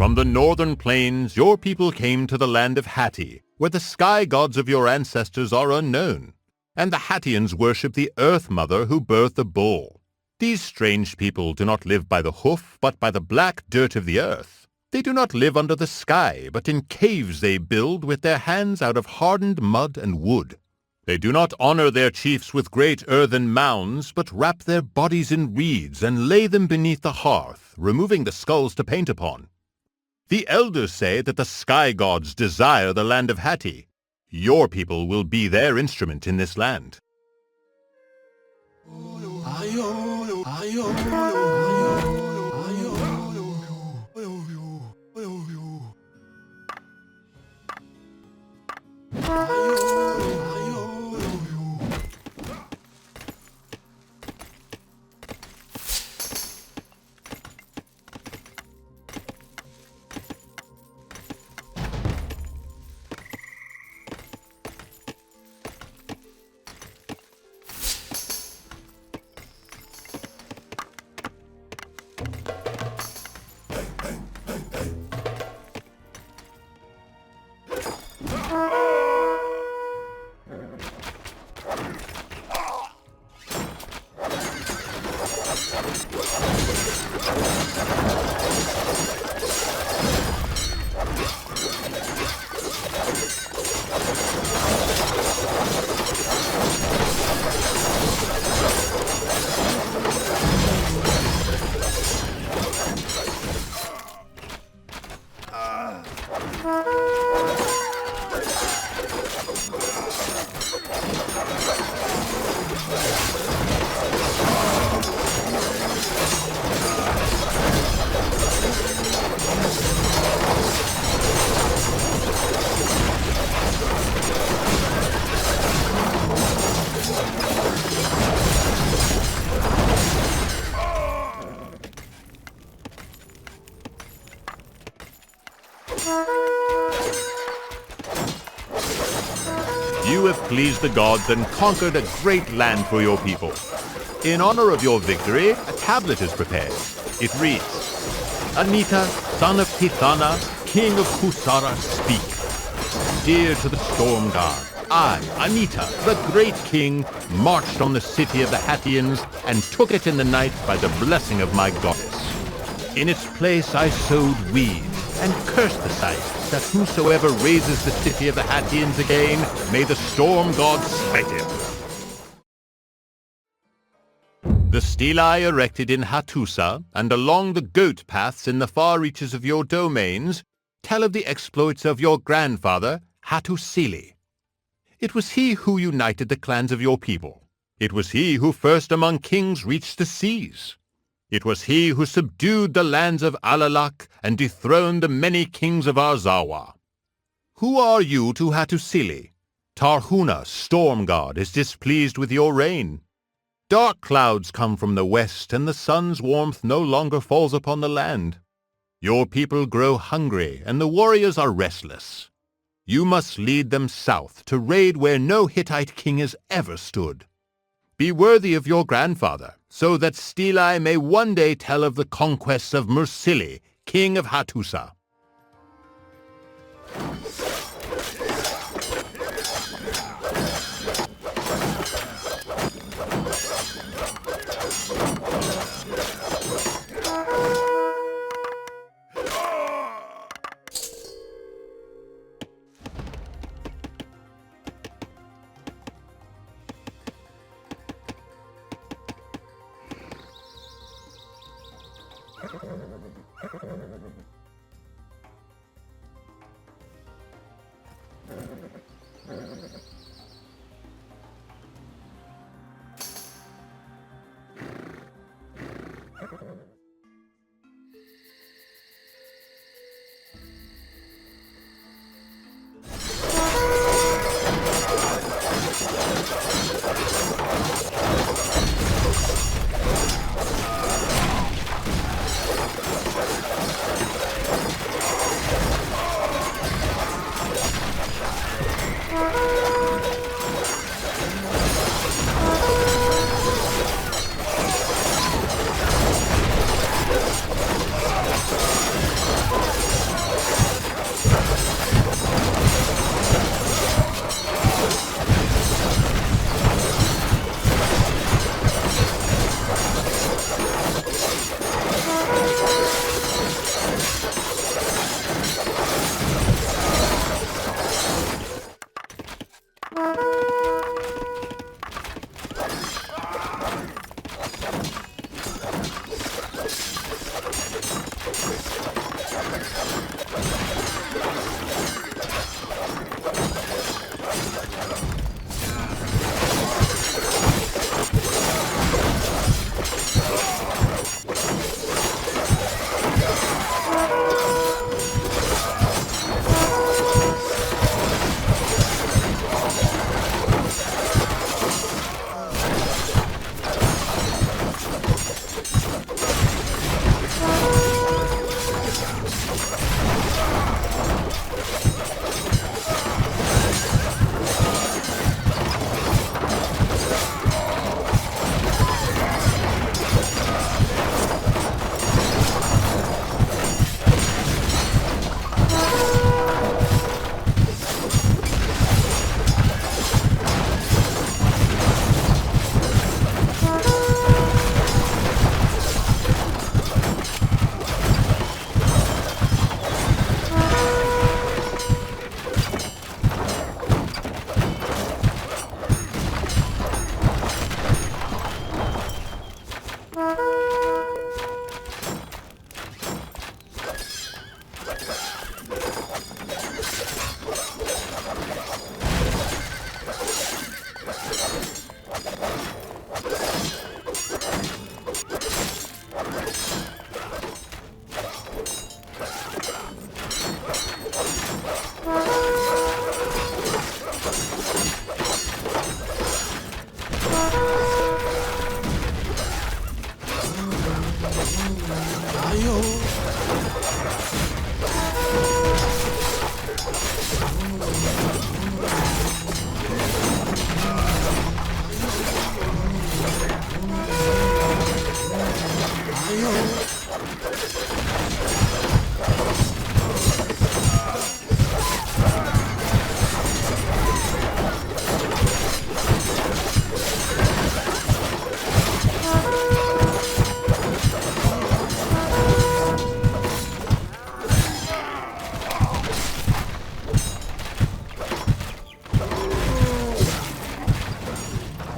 From the northern plains, your people came to the land of Hatti, where the sky gods of your ancestors are unknown, and the Hattians worship the Earth Mother who birthed the bull. These strange people do not live by the hoof, but by the black dirt of the earth. They do not live under the sky, but in caves they build with their hands out of hardened mud and wood. They do not honor their chiefs with great earthen mounds, but wrap their bodies in reeds and lay them beneath the hearth, removing the skulls to paint upon. The elders say that the sky gods desire the land of Hatti. Your people will be their instrument in this land. You have pleased the gods and conquered a great land for your people. In honor of your victory, a tablet is prepared. It reads, Anita, son of Tithana, king of Kusara, speak. Dear to the storm god, I, Anita, the great king, marched on the city of the Hattians and took it in the night by the blessing of my goddess. In its place I sowed weeds and cursed the site, that whosoever raises the city of the Hattians again, may the storm god smite him. The stelae erected in Hattusa and along the goat paths in the far reaches of your domains tell of the exploits of your grandfather, Hattusili. It was he who united the clans of your people. It was he who first among kings reached the seas. It was he who subdued the lands of Alalak and dethroned the many kings of Arzawa. Who are you to Hattusili? Tarhuna, storm god, is displeased with your reign. Dark clouds come from the west, and the sun's warmth no longer falls upon the land. Your people grow hungry, and the warriors are restless. You must lead them south to raid where no Hittite king has ever stood. Be worthy of your grandfather, so that stelae may one day tell of the conquests of Mursili, king of Hattusa.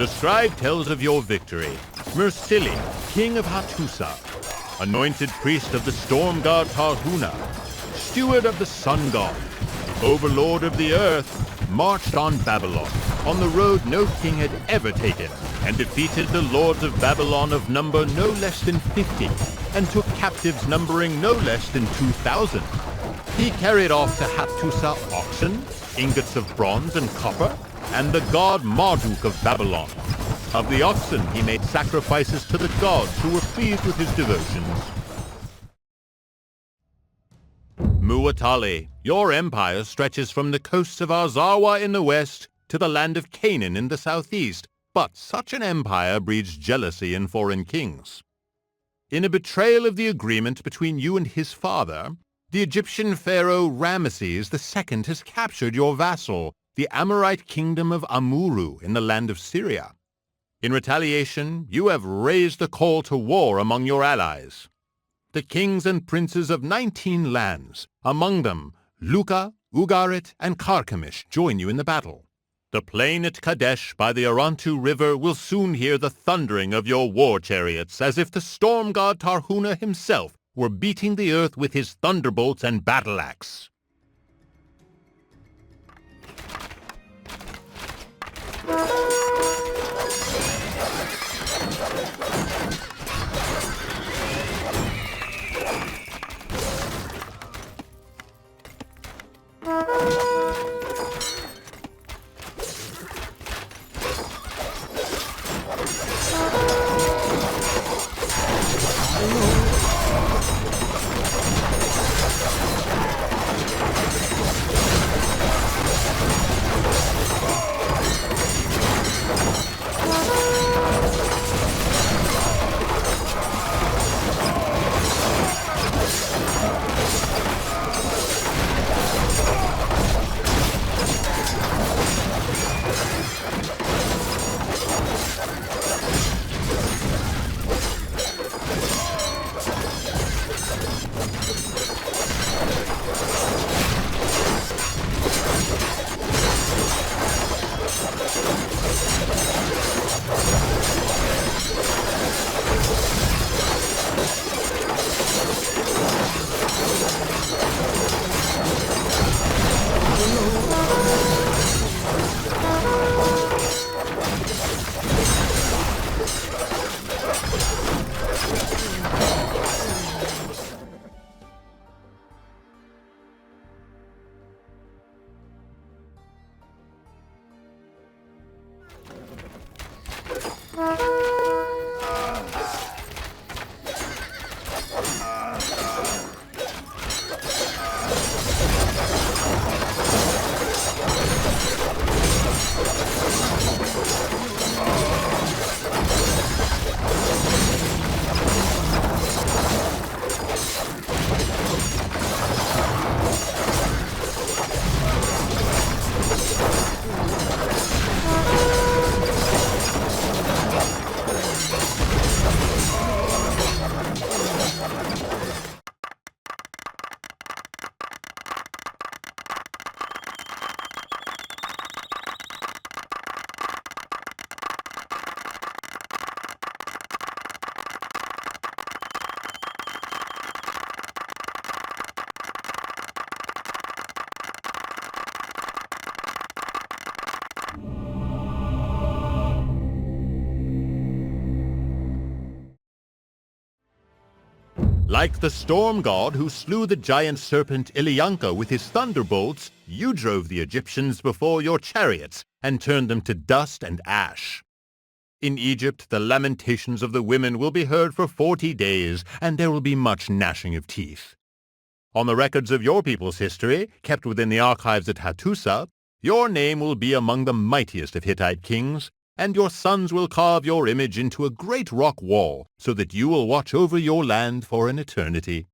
The scribe tells of your victory. Mursili, king of Hattusa, anointed priest of the storm god Tarhuna, steward of the sun god, overlord of the earth, marched on Babylon, on the road no king had ever taken, and defeated the lords of Babylon of number no less than 50, and took captives numbering no less than 2,000. He carried off to Hattusa oxen, ingots of bronze and copper, and the god Marduk of Babylon. Of the oxen he made sacrifices to the gods who were pleased with his devotions. Muwatalli, your empire stretches from the coasts of Arzawa in the west to the land of Canaan in the southeast, but such an empire breeds jealousy in foreign kings. In a betrayal of the agreement between you and his father, the Egyptian pharaoh Ramesses II has captured your vassal, the Amorite kingdom of Amuru in the land of Syria. In retaliation, you have raised the call to war among your allies. The kings and princes of 19 lands, among them Luka, Ugarit, and Carchemish, join you in the battle. The plain at Kadesh by the Arantu River will soon hear the thundering of your war chariots, as if the storm god Tarhuna himself were beating the earth with his thunderbolts and battle axe. Like the storm god who slew the giant serpent Ilianka with his thunderbolts, you drove the Egyptians before your chariots and turned them to dust and ash. In Egypt, the lamentations of the women will be heard for 40 days, and there will be much gnashing of teeth. On the records of your people's history, kept within the archives at Hattusa, your name will be among the mightiest of Hittite kings, and your sons will carve your image into a great rock wall, so that you will watch over your land for an eternity.